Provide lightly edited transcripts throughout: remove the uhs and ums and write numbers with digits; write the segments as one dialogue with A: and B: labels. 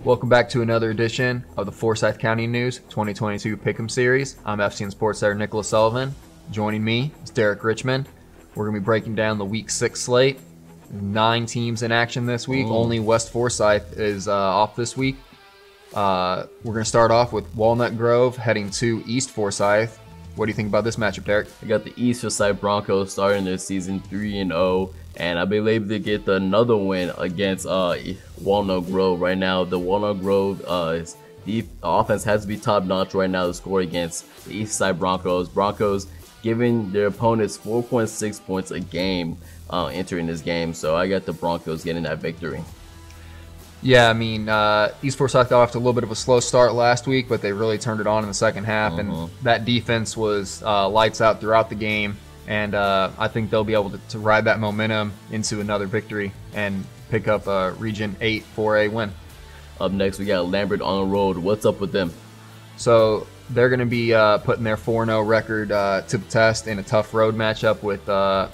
A: Welcome back to another edition of the Forsyth County News 2022 Pick'em Series. I'm FCN Sports Editor Nicholas Sullivan. Joining me is Derek Richmond. We're going to be breaking down the Week 6 slate. 9 teams in action this week. Only West Forsyth is off this week. We're going to start off with Walnut Grove heading to East Forsyth. What do you think about this matchup, Derek?
B: I got the East Forsyth Broncos starting their season 3-0, and I've been able to get another win against Walnut Grove. Right now, the Walnut Grove the offense has to be top notch right now to score against the East Side Broncos. Broncos giving their opponents 4.6 points a game entering this game, so I got the Broncos getting that victory.
A: Yeah, I mean, East Forsyth got off to a little bit of a slow start last week, but they really turned it on in the second half, and that defense was lights out throughout the game, and I think they'll be able to ride that momentum into another victory and pick up a Region 8 4A win.
B: Up next, we got Lambert on the road. What's up with them?
A: So they're going to be putting their 4-0 record to the test in a tough road matchup with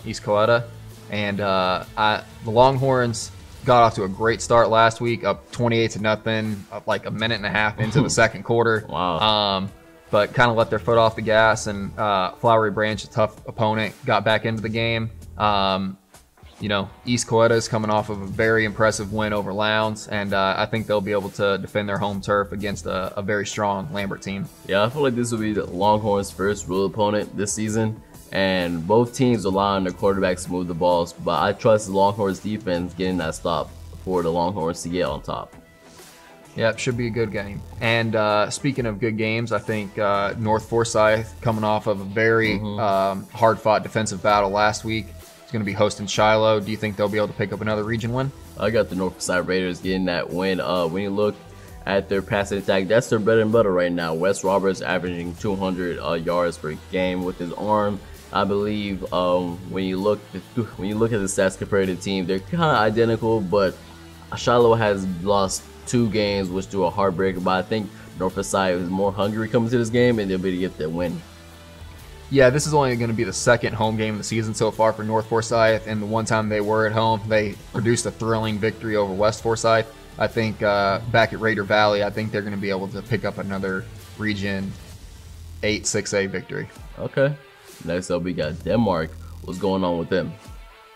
A: East Coetta, and the Longhorns got off to a great start last week, up 28-0, up like a minute and a half into the second quarter.
B: Wow.
A: But kind of let their foot off the gas, and Flowery Branch, a tough opponent, got back into the game. East Coetta is coming off of a very impressive win over Lowndes, and I think they'll be able to defend their home turf against a very strong Lambert team.
B: Yeah, I feel like this will be the Longhorns' first real opponent this season, and both teams rely on their quarterbacks to move the balls, but I trust the Longhorns defense getting that stop for the Longhorns to get on top.
A: Yeah, it should be a good game. And speaking of good games, I think North Forsyth, coming off of a very hard-fought defensive battle last week, is going to be hosting Shiloh. Do you think they'll be able to pick up another region win?
B: I got the North Forsyth Raiders getting that win. When you look at their passing attack, that's their bread and butter right now. Wes Roberts averaging 200 yards per game with his arm. I believe when you look at the stats compared to the team, they're kind of identical, but Shiloh has lost 2 games, which do a heartbreaker. But I think North Forsyth is more hungry coming to this game, and they'll be able to get that win.
A: Yeah, this is only going to be the second home game of the season so far for North Forsyth, and the one time they were at home, they produced a thrilling victory over West Forsyth. I think back at Raider Valley, I think they're going to be able to pick up another Region 8 6A victory.
B: Okay. Next up, we got Denmark. What's going on with them?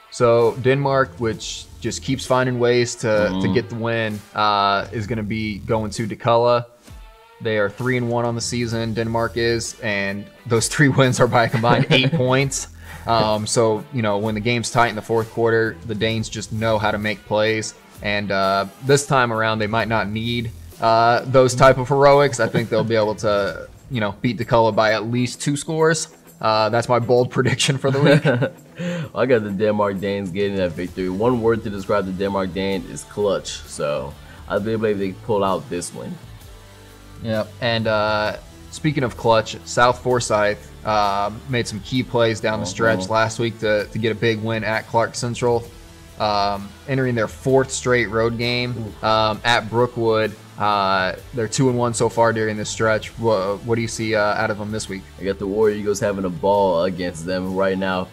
A: So Denmark, which just keeps finding ways to get the win, is going to be going to DeCullough. They are 3-1 on the season, Denmark is, and those 3 wins are by a combined 8 points. So, when the game's tight in the fourth quarter, the Danes just know how to make plays. And this time around, they might not need those type of heroics. I think they'll be able to, beat DeCullough by at least 2 scores. That's my bold prediction for the week.
B: I got the Denmark Danes getting that victory. One word to describe the Denmark Danes is clutch. So I believe they pull out this win.
A: Yeah, and speaking of clutch, South Forsyth made some key plays down the stretch last week to get a big win at Clark Central, entering their 4th straight road game at Brookwood. They're 2-1 so far during this stretch. What do you see out of them this week?
B: I got the Warrior Eagles having a ball against them right now.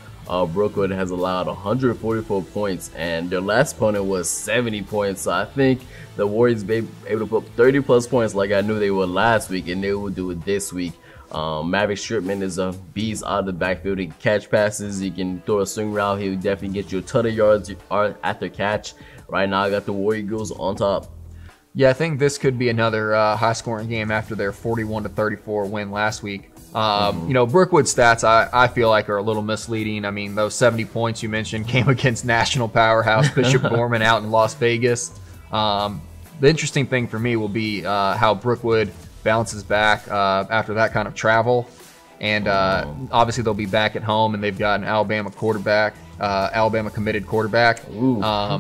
B: Brookwood has allowed 144 points, and their last opponent was 70 points. So I think the Warriors be able to put 30+ points like I knew they would last week, and they will do it this week. Maverick Stripman is a beast out of the backfield. He can catch passes. He can throw a swing route. He'll definitely get you a ton of yards after catch. Right now, I got the Warrior Eagles on top.
A: Yeah, I think this could be another high-scoring game after their 41-34 win last week. Brookwood's stats, I feel like, are a little misleading. I mean, those 70 points you mentioned came against national powerhouse Bishop Gorman out in Las Vegas. The interesting thing for me will be how Brookwood bounces back after that kind of travel. And obviously they'll be back at home, and they've got an Alabama quarterback, Alabama committed quarterback,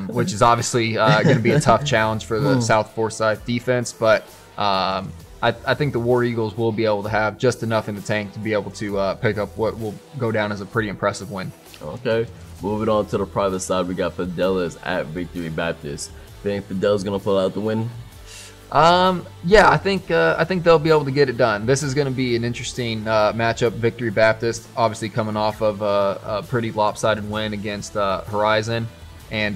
A: which is obviously going to be a tough challenge for the South Forsyth defense. But I think the War Eagles will be able to have just enough in the tank to be able to pick up what will go down as a pretty impressive win.
B: Okay, moving on to the private side, we got Fidelis at Victory Baptist. Think Fidelis going to pull out the win?
A: Yeah, I think they'll be able to get it done. This is going to be an interesting matchup. Victory Baptist, obviously coming off of a pretty lopsided win against Horizon, and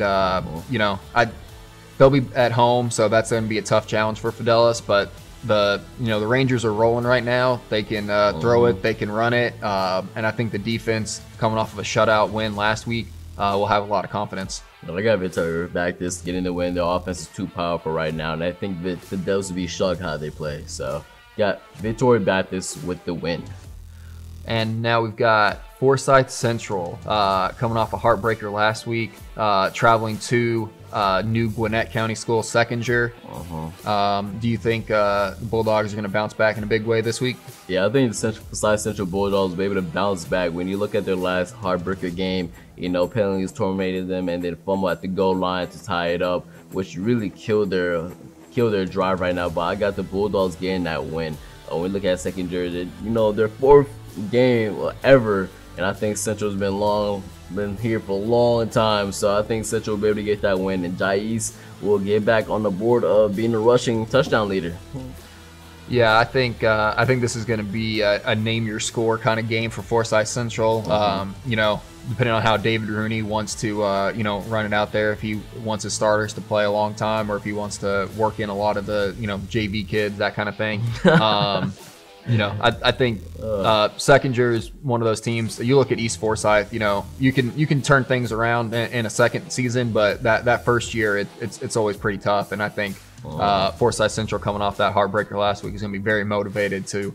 A: they'll they'll be at home, so that's going to be a tough challenge for Fidelis. But the Rangers are rolling right now. They can throw it, they can run it, and I think the defense coming off of a shutout win last week will have a lot of confidence.
B: Well, I got Victoria back this getting the win. Their offense is too powerful right now, and I think that Fidelis will be shocked how they play. So got Victoria Baptist with the win.
A: And now we've got Forsyth Central coming off a heartbreaker last week, traveling to new Gwinnett County School, Seconder. Do you think the Bulldogs are going to bounce back in a big way this week?
B: Yeah, I think the Forsyth Central Bulldogs will be able to bounce back. When you look at their last heartbreaker game, penalties tormented them and then fumble at the goal line to tie it up, which really killed their drive right now. But I got the Bulldogs getting that win. When we look at Seconder, their fourth game ever, and I think Central's been here for a long time, so I think Central will be able to get that win, and Jais will get back on the board of being a rushing touchdown leader.
A: Yeah, I think this is going to be a name your score kind of game for Forsyth Central. Depending on how David Rooney wants to run it out there, if he wants his starters to play a long time, or if he wants to work in a lot of the JV kids, that kind of thing. I think Seconder is one of those teams. You look at East Forsyth, you can turn things around in a second season, but that first year it's always pretty tough. And I think Forsyth Central, coming off that heartbreaker last week, is going to be very motivated to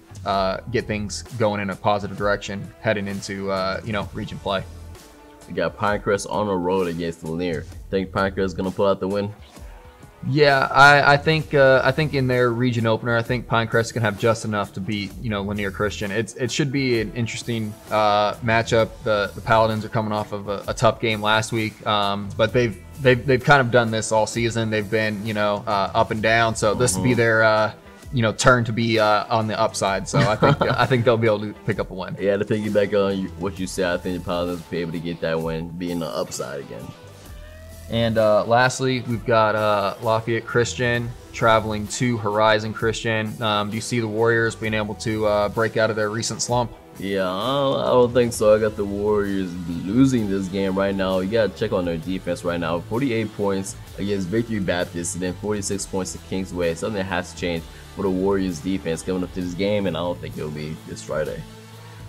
A: get things going in a positive direction heading into region play.
B: We got Pinecrest on the road against Lanier. Think Pinecrest is going to pull out the win?
A: Yeah, I think in their region opener, I think Pinecrest is gonna have just enough to beat Lanier Christian. It should be an interesting matchup. The Paladins are coming off of a tough game last week, but they've kind of done this all season. They've been up and down, so this will be their turn to be on the upside. So I think they'll be able to pick up a win.
B: Yeah, to piggyback on what you said, I think the Paladins will be able to get that win, being the upside again.
A: And lastly, we've got Lafayette Christian traveling to Horizon Christian. Do you see the Warriors being able to break out of their recent slump?
B: Yeah, I don't think so. I got the Warriors losing this game right now. You got to check on their defense right now. 48 points against Victory Baptist, and then 46 points to Kingsway. Something has to change for the Warriors defense coming up to this game, and I don't think it'll be this Friday.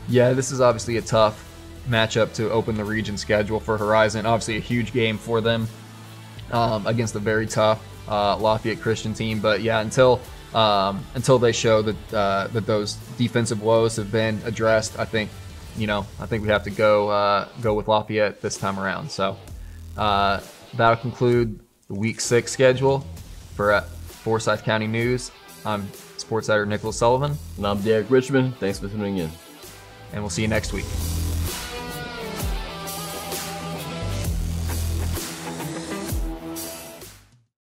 B: Yeah,
A: this is obviously a tough matchup to open the region schedule for Horizon. Obviously a huge game for them against a very tough Lafayette Christian team. But yeah, until they show that those defensive woes have been addressed, I think we have to go with Lafayette this time around. So that'll conclude the Week 6 schedule for Forsyth County News. I'm Sports Editor Nicholas Sullivan.
B: And I'm Derek Richmond. Thanks for tuning in.
A: And we'll see you next week.